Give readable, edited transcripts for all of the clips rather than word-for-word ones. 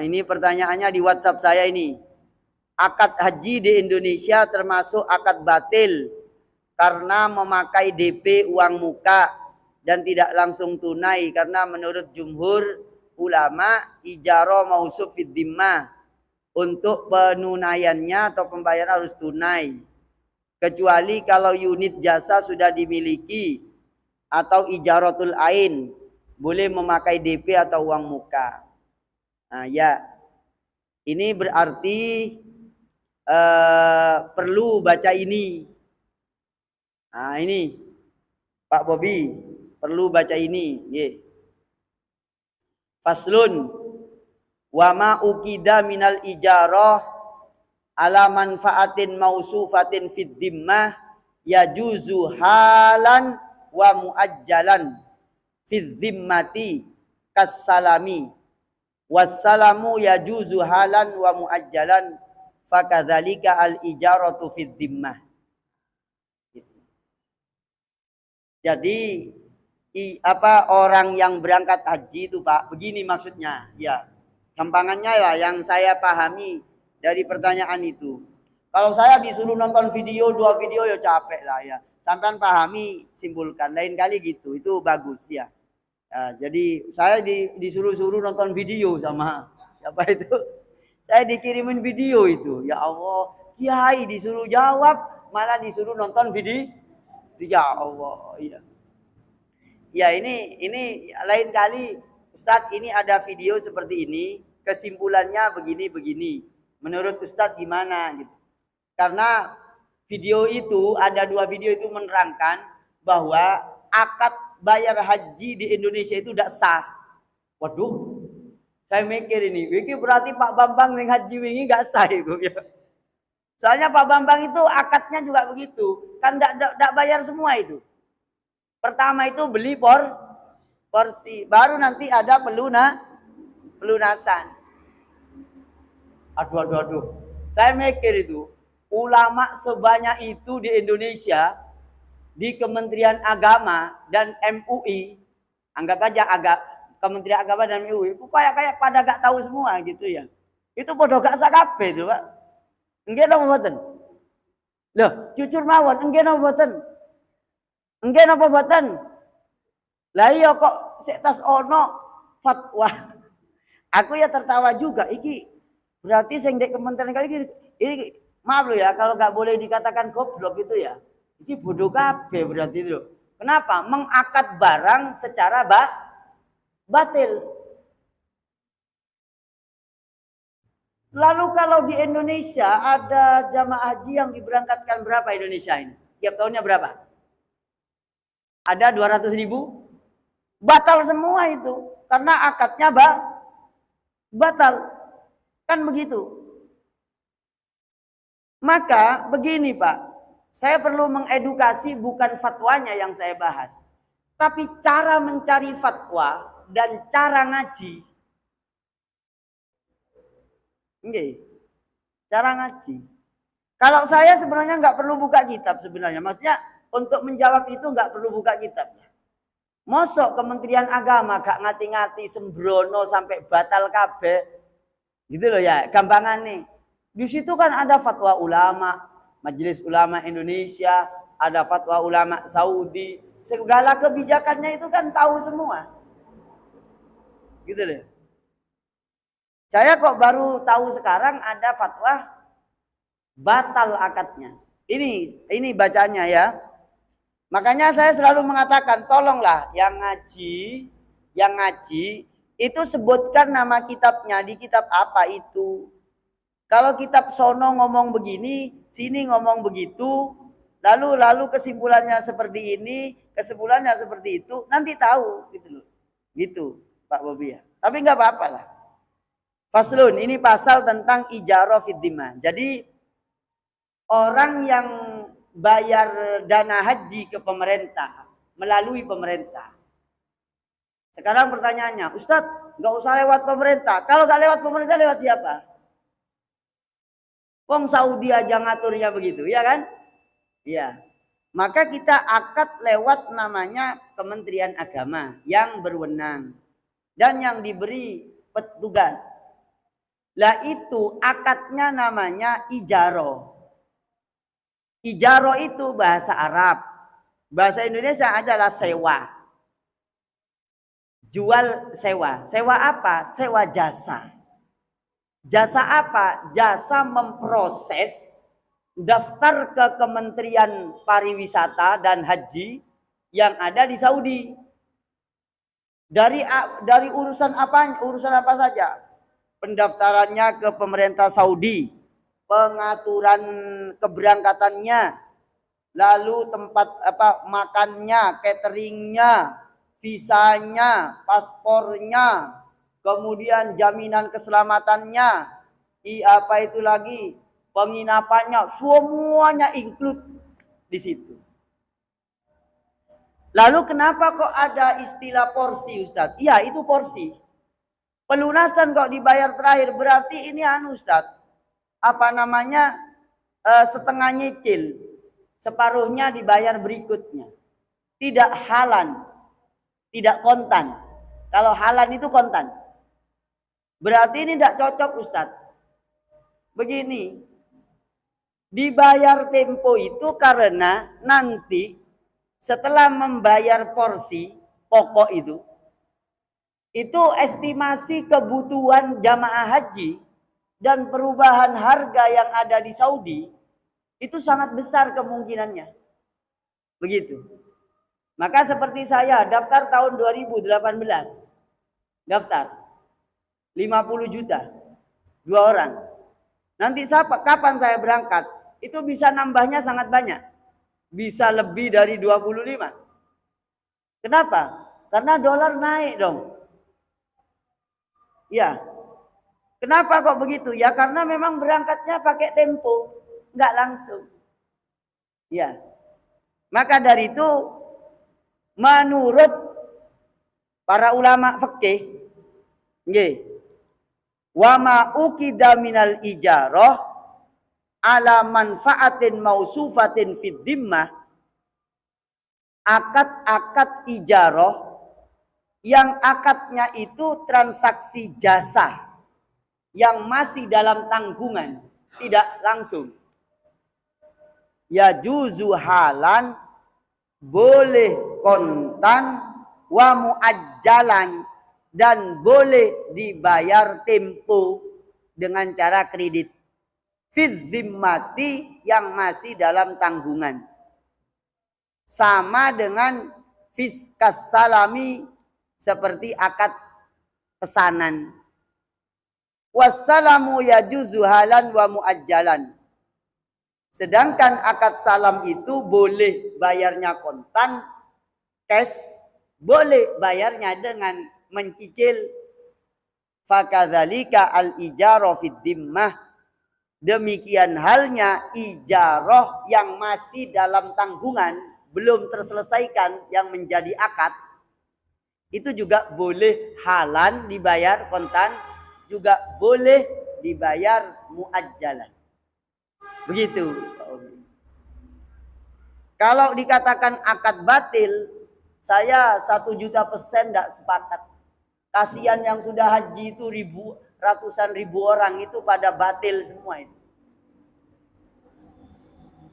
Ini pertanyaannya di WhatsApp saya ini. Akad haji di Indonesia termasuk akad batil karena memakai DP uang muka dan tidak langsung tunai, karena menurut jumhur ulama ijarah mausuf fid dhimmah, untuk penunaiannya atau pembayaran harus tunai, kecuali kalau unit jasa sudah dimiliki atau ijaratul ain, boleh memakai DP atau uang muka. Ya, ini berarti perlu baca ini. Ini Pak Bobi perlu baca ini. Faslun wa ma ukida minal ijarah ala manfaatin mausufatin fid dhimmah yajuzu halan wa muajjalan fid dhimmati kassalami wassalamu yajuzu halan wa muajjalan fakadzalika al ijaratu fid dhimmah. Jadi orang yang berangkat haji itu Pak, begini maksudnya. Ya, gampangannya lah yang saya pahami dari pertanyaan itu. Kalau saya disuruh nonton video, 2 video ya capek lah ya. Sampai pahami, simpulkan. Lain kali gitu, itu bagus ya. Jadi saya disuruh-suruh nonton video sama siapa itu? Saya dikirimin video itu. Ya Allah, kiai disuruh jawab, malah disuruh nonton video. Ya Allah, iya. Ya ini lain kali Ustadz, ini ada video seperti ini, kesimpulannya begini. Menurut Ustadz gimana gitu. Karena video itu ada 2 video itu menerangkan bahwa akad bayar haji di Indonesia itu tidak sah. Waduh, saya mikir ini berarti Pak Bambang yang haji wingi nggak sah itu ya. Soalnya Pak Bambang itu akadnya juga begitu, kan tidak bayar semua itu. Pertama itu beli porsi, baru nanti ada pelunasan. Aduh. Saya mikir itu, ulama sebanyak itu di Indonesia, di Kementerian Agama dan MUI, anggap aja Kementerian Agama dan MUI, itu kayak pada gak tahu semua gitu ya. Itu bodoh gak sakabe itu Pak. Enggak napa mboten? Loh, jujur mawon, enggak napa mboten? Enggak napa mboten? Lah iya kok sik tas ono fatwa. Aku ya tertawa juga iki. Berarti sing ndek kementerian kali ini maaf loh ya kalau enggak boleh dikatakan goblok itu ya. Iki bodoh kabeh berarti itu. Kenapa? Mengakad barang secara batil. Lalu kalau di Indonesia ada jamaah haji yang diberangkatkan berapa Indonesia ini? Tiap tahunnya berapa? Ada 200.000? Batal semua itu. Karena akadnya batal. Kan begitu. Maka begini Pak. Saya perlu mengedukasi, bukan fatwanya yang saya bahas. Tapi cara mencari fatwa dan cara ngaji. Oke. Cara ngaji. Kalau saya sebenarnya nggak perlu buka kitab sebenarnya. Maksudnya untuk menjawab itu nggak perlu buka kitabnya. Mosok Kementerian Agama gak ngati-ngati sembrono sampai batal kabeh. Gitu loh ya, gampangan nih. Di situ kan ada fatwa ulama, Majelis Ulama Indonesia, ada fatwa ulama Saudi. Segala kebijakannya itu kan tahu semua. Gitu loh. Saya kok baru tahu sekarang ada fatwa batal akadnya. Ini bacanya ya. Makanya saya selalu mengatakan tolonglah yang ngaji itu sebutkan nama kitabnya, di kitab apa itu. Kalau kitab sono ngomong begini, sini ngomong begitu, lalu kesimpulannya seperti ini, kesimpulannya seperti itu, nanti tahu gitu loh. Gitu Pak Bobi ya. Tapi nggak apa-apa lah. Faslun, ini pasal tentang ijarah fid dhimmah. Jadi orang yang bayar dana haji ke pemerintah melalui pemerintah. Sekarang pertanyaannya, Ustadz, nggak usah lewat pemerintah. Kalau nggak lewat pemerintah, lewat siapa? Wong Saudi aja ngaturnya begitu, ya kan? Iya. Maka kita akad lewat namanya Kementerian Agama yang berwenang dan yang diberi petugas. Lah itu akadnya namanya ijaro. Ijaro itu bahasa Arab. Bahasa Indonesia adalah sewa. Jual sewa. Sewa apa? Sewa jasa. Jasa apa? Jasa memproses daftar ke Kementerian Pariwisata dan Haji yang ada di Saudi. Dari urusan apa? Urusan apa saja? Pendaftarannya ke pemerintah Saudi, pengaturan keberangkatannya, lalu tempat makannya, cateringnya, visanya, paspornya, kemudian jaminan keselamatannya, penginapannya, semuanya include di situ. Lalu kenapa kok ada istilah porsi, Ustadz? Iya, itu porsi. Pelunasan kok dibayar terakhir, berarti ini Ustadz. Setengah nyicil. Separuhnya dibayar berikutnya. Tidak halan. Tidak kontan. Kalau halan itu kontan. Berarti ini tidak cocok, Ustadz. Begini. Dibayar tempo itu karena nanti setelah membayar porsi pokok itu estimasi kebutuhan jamaah haji dan perubahan harga yang ada di Saudi itu sangat besar kemungkinannya. Begitu. Maka seperti saya daftar tahun 2018. Daftar 50 juta. 2 orang. Nanti kapan saya berangkat? Itu bisa nambahnya sangat banyak. Bisa lebih dari 25. Kenapa? Karena dolar naik dong. Ya. Kenapa kok begitu? Ya karena memang berangkatnya pakai tempo. Enggak langsung. Ya. Maka dari itu menurut para ulama fikih, nggih, wa ma ukida minal ijarah ala manfaatin mausufatin fid dhimmah, akad-akad ijarah yang akadnya itu transaksi jasa yang masih dalam tanggungan, tidak langsung. Ya juzu halan, boleh kontan, wa muajjalan, dan boleh dibayar tempo dengan cara kredit. Fizimmati, yang masih dalam tanggungan. Sama dengan fiskas salami, seperti akad pesanan. Wassalamu yajuzu halan wa muajjalan. Sedangkan akad salam itu boleh bayarnya kontan, cash, boleh bayarnya dengan mencicil. Fakadzalika al-ijarah fid dhimmah. Demikian halnya ijarah yang masih dalam tanggungan, belum terselesaikan, yang menjadi akad, itu juga boleh halan dibayar kontan, juga boleh dibayar muajjalan. Begitu. Kalau dikatakan akad batil, saya 1.000.000% tidak sepakat. Kasihan yang sudah haji itu ratusan ribu orang itu pada batil semua itu.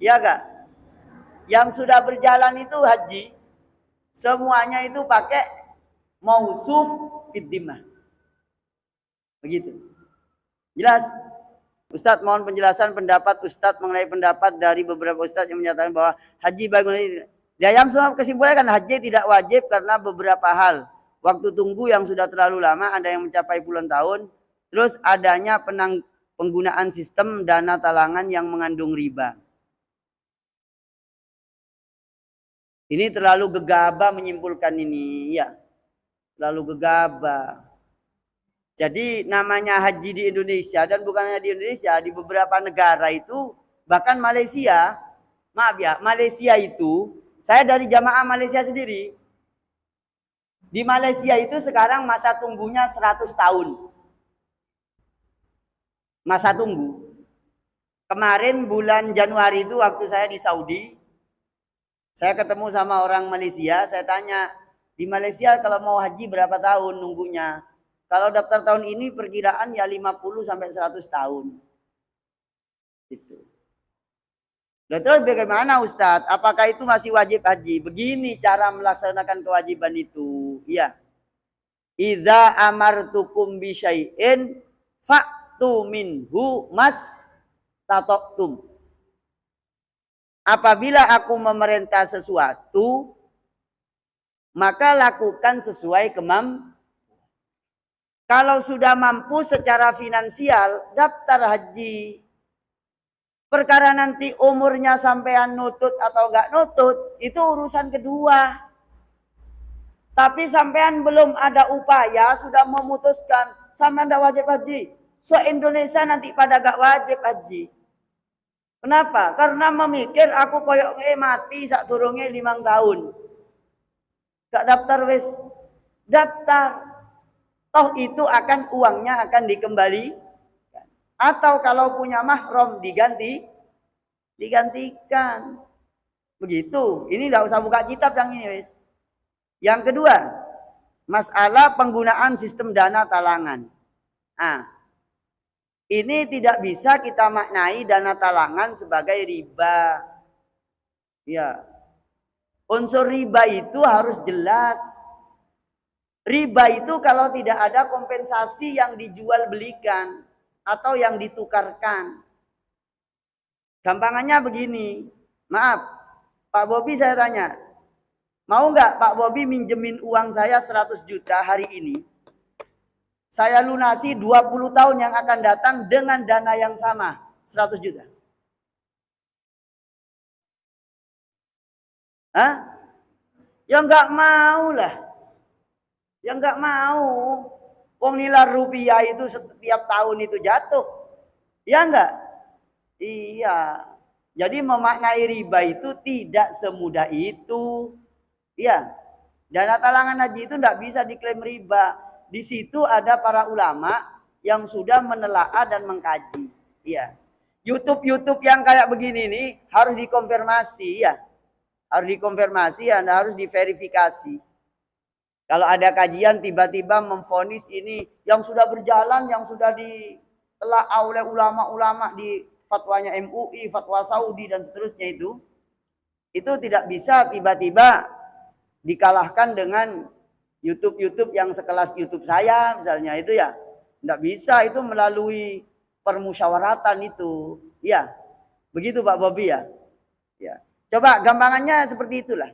Ya gak? Yang sudah berjalan itu haji, semuanya itu pakai mausuf fid dhimmah. Begitu. Jelas? Ustadz, mohon penjelasan pendapat Ustadz mengenai pendapat dari beberapa Ustadz yang menyatakan bahwa haji bagi ya, yang semua kesimpulannya kan haji tidak wajib karena beberapa hal. Waktu tunggu yang sudah terlalu lama, ada yang mencapai puluhan tahun. Terus adanya penggunaan sistem dana talangan yang mengandung riba. Ini terlalu gegabah menyimpulkan ini, ya. Terlalu gegabah. Jadi namanya haji di Indonesia, dan bukan hanya di Indonesia, di beberapa negara itu, bahkan Malaysia, maaf ya, Malaysia itu, saya dari jamaah Malaysia sendiri. Di Malaysia itu sekarang masa tunggunya 100 tahun. Masa tunggu. Kemarin bulan Januari itu waktu saya di Saudi, saya ketemu sama orang Malaysia, saya tanya, di Malaysia kalau mau haji berapa tahun nunggunya? Kalau daftar tahun ini perkiraan ya 50 sampai 100 tahun. Gitu. Nah, terus bagaimana Ustadz? Apakah itu masih wajib haji? Begini cara melaksanakan kewajiban itu. Iya. Idza amartukum bi syai'in fa'tu minhu mas tatoktum. Apabila aku memerintah sesuatu, maka lakukan sesuai kemampuan. Kalau sudah mampu secara finansial, daftar haji. Perkara nanti umurnya sampean nutut atau enggak nutut, itu urusan kedua. Tapi sampean belum ada upaya, sudah memutuskan, sampean enggak wajib haji. Se-Indonesia nanti pada enggak wajib haji. Kenapa? Karena memikir aku koyok mati sak turunge 5 tahun. Enggak daftar wis. Daftar. Toh itu akan uangnya akan dikembali. Atau kalau punya mahram digantikan. Begitu. Ini enggak usah buka kitab yang ini wis. Yang kedua, masalah penggunaan sistem dana talangan. Nah, ini tidak bisa kita maknai dana talangan sebagai riba. Ya. Unsur riba itu harus jelas. Riba itu kalau tidak ada kompensasi yang dijual belikan atau yang ditukarkan. Gampangannya begini, maaf, Pak Bobi saya tanya, mau nggak Pak Bobi minjemin uang saya 100 juta hari ini? Saya lunasi 20 tahun yang akan datang dengan dana yang sama, 100 juta. Hah? Ya nggak mau lah. Ya nggak mau. Wong nilai rupiah itu setiap tahun itu jatuh. Ya enggak? Iya. Jadi memaknai riba itu tidak semudah itu. Iya. Dana talangan haji itu enggak bisa diklaim riba. Di situ ada para ulama yang sudah menelaah dan mengkaji. Iya. YouTube yang kayak begini nih harus dikonfirmasi ya. Harus dikonfirmasi, Anda harus diverifikasi. Kalau ada kajian tiba-tiba memvonis ini yang sudah berjalan, yang sudah ditelaah oleh ulama-ulama di fatwanya MUI, fatwa Saudi dan seterusnya itu tidak bisa tiba-tiba dikalahkan dengan YouTube yang sekelas YouTube saya misalnya itu ya. Tidak bisa, itu melalui permusyawaratan itu. Ya. Begitu Pak Bobi ya. Ya. Coba gampangannya seperti itulah.